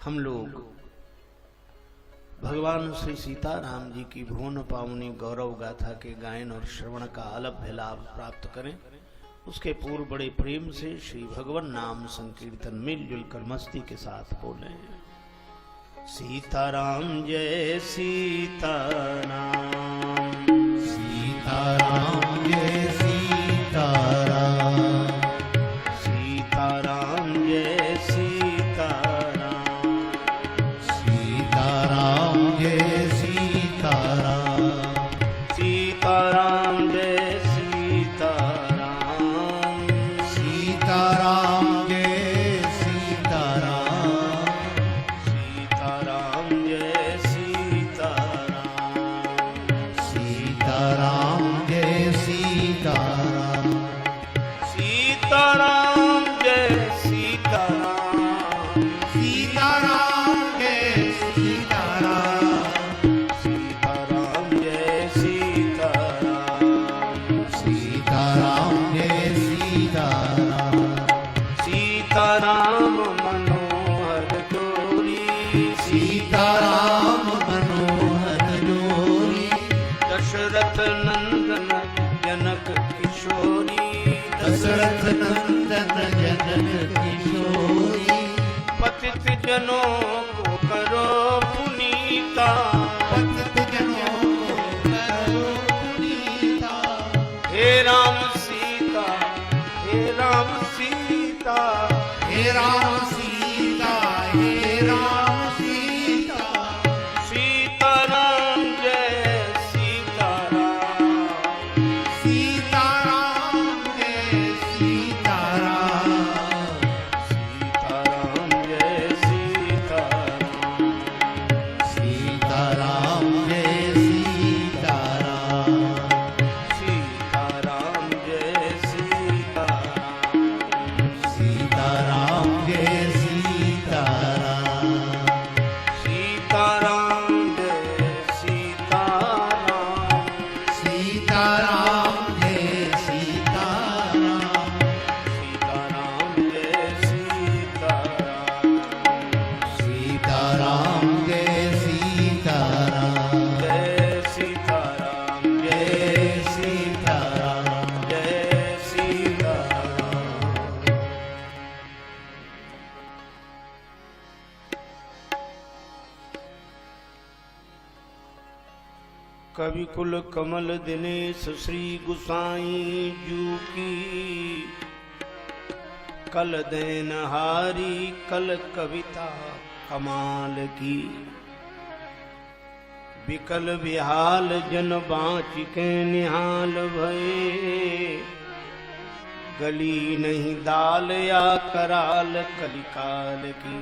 हम लोग भगवान श्री सीताराम जी की भुवन पावनी गौरव गाथा के गायन और श्रवण का अलभ्य लाभ प्राप्त करें। उसके पूर्व बड़े प्रेम से श्री भगवान नाम संकीर्तन मिलजुल कर मस्ती के साथ बोले। सीताराम जय सीताराम, सीताराम जय सीताराम, सीताराम जय सीताराम, सीताराम जय सीताराम, सीताराम जय सीताराम, सीताराम जय सीताराम, सीताराम जय सीताराम, सीताराम जय सीताराम, सीताराम जय सीताराम, सीताराम जय सीताराम, सीताराम जय सीताराम, सीताराम जय सीताराम, सीताराम मनोहर जोरी, सीताराम मनोहर जोरी, दशरथ नंदन जनक किशोरी, दशरथ नंदन जनक किशोरी, पतित जनों को करो पुनीता, पतित जनों को करो पुनीता, हे राम सीता, हे राम सीता, हे राम सीता, हे राम सीता, सीताराम जय सीताराम, सीताराम जय सीताराम, सीताराम जय सीताराम, सीताराम जय सीताराम, सीताराम जय सीताराम, सीताराम जय सीताराम, सीताराम जय सीताराम, सीताराम जय सीताराम, सीताराम जय सीताराम, सीताराम जय सीताराम, जय सीताराम, जय सीताराम, जय सीताराम। कवि कुल कमल दिनेश श्री गुसाई जू की, कल देन हारी कल कविता कमाल की, विकल विहाल जन बाँच के निहाल भये, गली नहीं दाल या कराल कलिकाल की,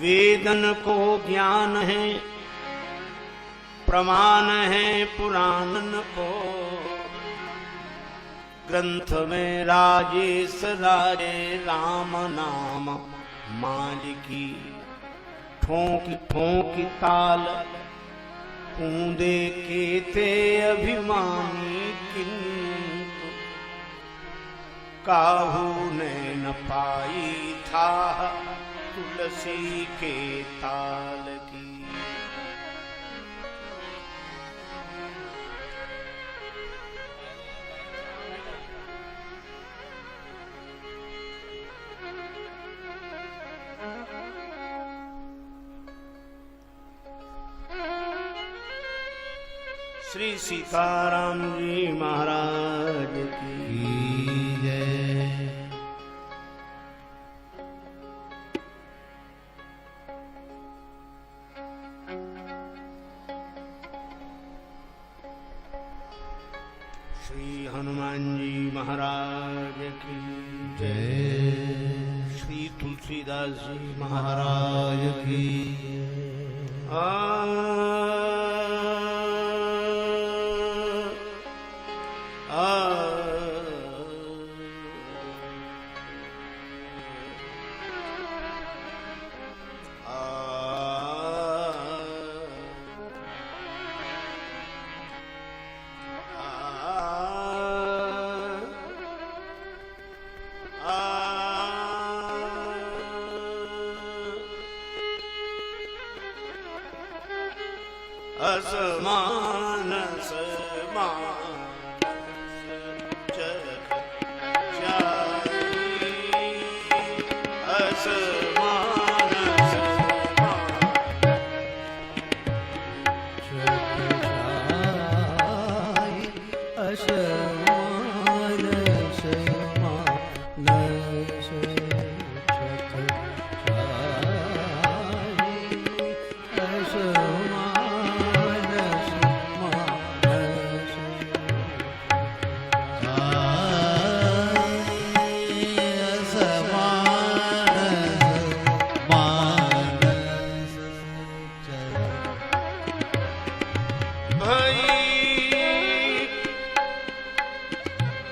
वेदन को ज्ञान है प्रमाण है पुराणन को, ग्रंथ में राजेश राजे राम नाम माज की, ठोंकी ठोंकी ताल कूदे के थे अभिमानी, किंतु काहू ने न पाई था तुलसी के ताल की। श्री सीताराम जी महाराज की जय। श्री हनुमान जी महाराज की जय। श्री तुलसीदास जी महाराज की असमानस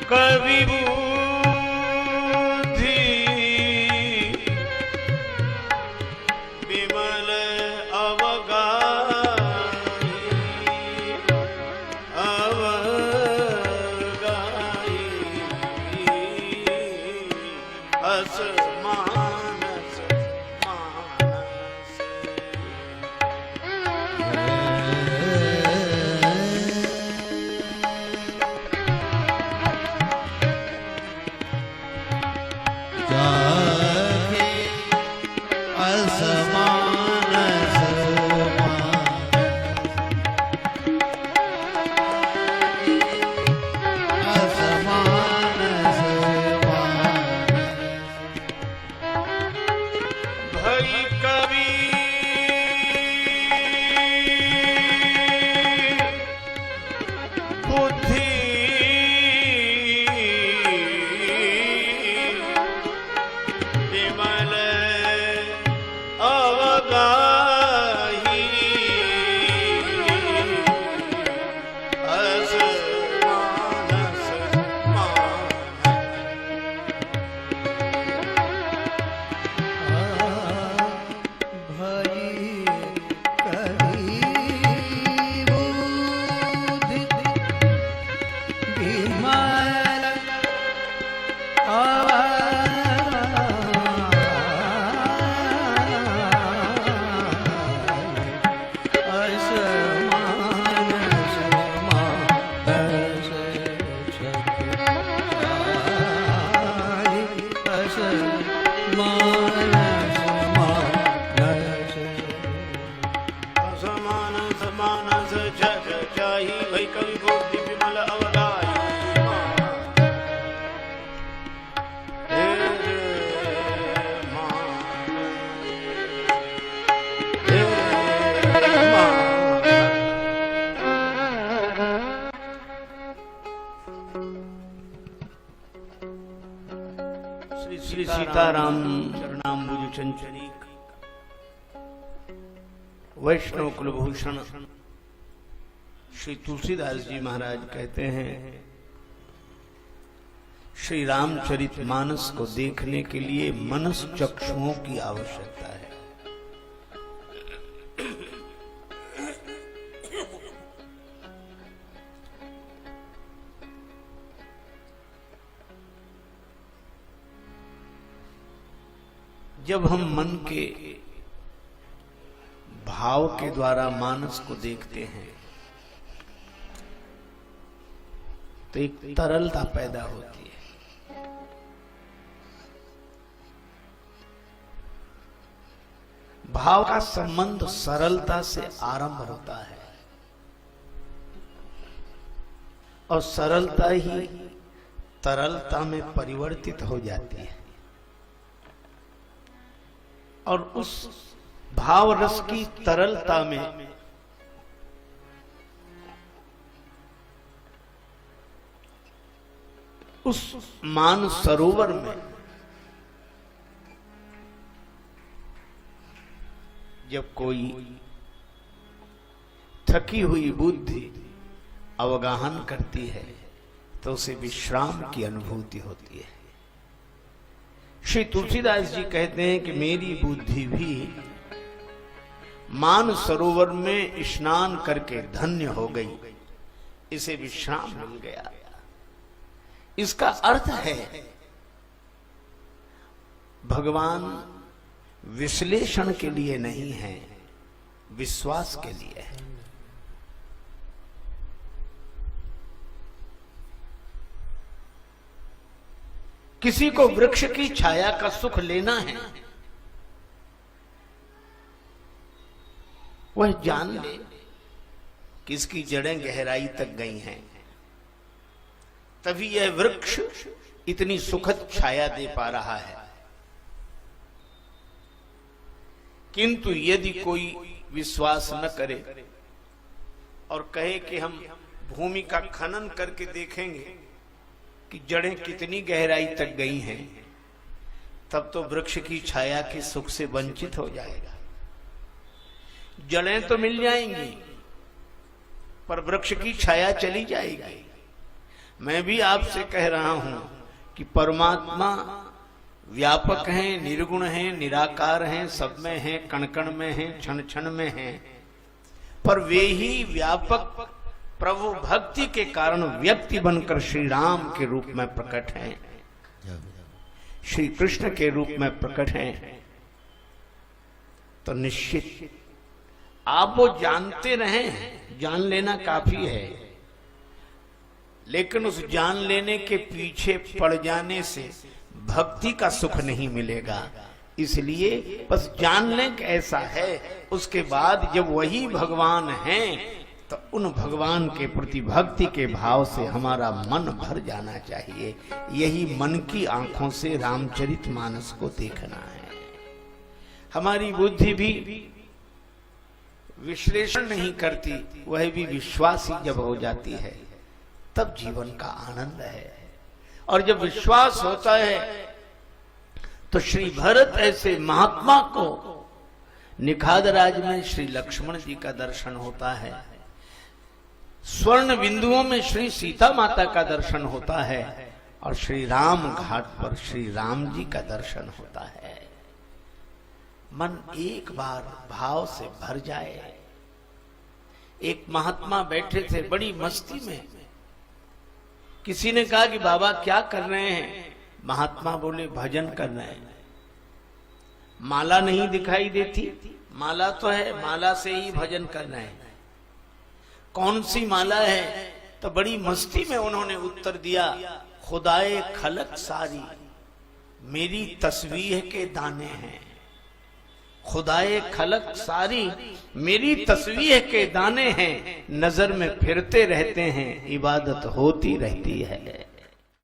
कवि बुद्धि विमल अवगाई असमानस श्री सीताराम चरणाम्बुज चंचरीक वैष्णव कुलभूषण श्री तुलसीदास जी महाराज कहते हैं, श्री रामचरितमानस को देखने के लिए मनस चक्षुओं की आवश्यकता है। जब हम मन के भाव के द्वारा मानस को देखते हैं तो एक तरलता पैदा होती है। भाव का संबंध सरलता से आरंभ होता है और सरलता ही तरलता में परिवर्तित हो जाती है और उस भाव रस की तरलता में उस मान सरोवर में जब कोई थकी हुई बुद्धि अवगाहन करती है तो उसे विश्राम की अनुभूति होती है। श्री तुलसीदास जी कहते हैं कि मेरी बुद्धि भी मान सरोवर में स्नान करके धन्य हो गई, इसे विश्राम मिल गया। इसका अर्थ है भगवान विश्लेषण के लिए नहीं है, विश्वास के लिए है। किसी को वृक्ष की छाया का सुख लेना है, वह जान ले कि इसकी जड़ें गहराई तक गई हैं, तभी यह वृक्ष इतनी सुखद छाया दे पा रहा है। किंतु यदि कोई विश्वास न करे और कहे कि हम भूमि का खनन करके देखेंगे कि जड़ें कितनी गहराई तक गई हैं, तब तो वृक्ष की छाया के सुख से वंचित हो जाएगा। जड़ें तो मिल जाएंगी पर वृक्ष की छाया चली जाएगी। मैं भी आपसे कह रहा हूं कि परमात्मा व्यापक हैं, निर्गुण हैं, निराकार हैं, सब में हैं, कण कण में हैं, क्षण क्षण में हैं, पर वे ही व्यापक प्रभु भक्ति के कारण व्यक्ति बनकर श्री राम के रूप में प्रकट हैं, श्री कृष्ण के रूप में प्रकट हैं। तो निश्चित आप वो जानते रहें, जान लेना काफी है, लेकिन उस जान लेने के पीछे पड़ जाने से भक्ति का सुख नहीं मिलेगा। इसलिए बस जान लें कि ऐसा है, उसके बाद जब वही भगवान हैं तो उन भगवान के प्रति भक्ति के भाव से हमारा मन भर जाना चाहिए। यही मन की आंखों से रामचरितमानस को देखना है। हमारी बुद्धि भी विश्लेषण नहीं करती, वह भी विश्वासी जब हो जाती है तब जीवन का आनंद है। और जब विश्वास होता है तो श्री भरत ऐसे महात्मा को निखाद राज में श्री लक्ष्मण जी का दर्शन होता है, स्वर्ण बिंदुओं में श्री सीता माता का दर्शन होता है, और श्री राम घाट पर श्री राम जी का दर्शन होता है। मन एक बार भाव से भर जाए। एक महात्मा बैठे थे बड़ी मस्ती में, किसी ने कहा कि बाबा क्या कर रहे हैं? महात्मा बोले भजन कर रहे हैं। माला नहीं दिखाई देती? माला तो है, माला से ही भजन कर रहे हैं। कौन सी माला है? तो बड़ी मस्ती में उन्होंने उत्तर दिया, खुदाए खलक सारी मेरी तस्वीर के दाने हैं। खुदाए खलक सारी मेरी तस्वीर के दाने हैं, नजर में फिरते रहते हैं, इबादत होती रहती है।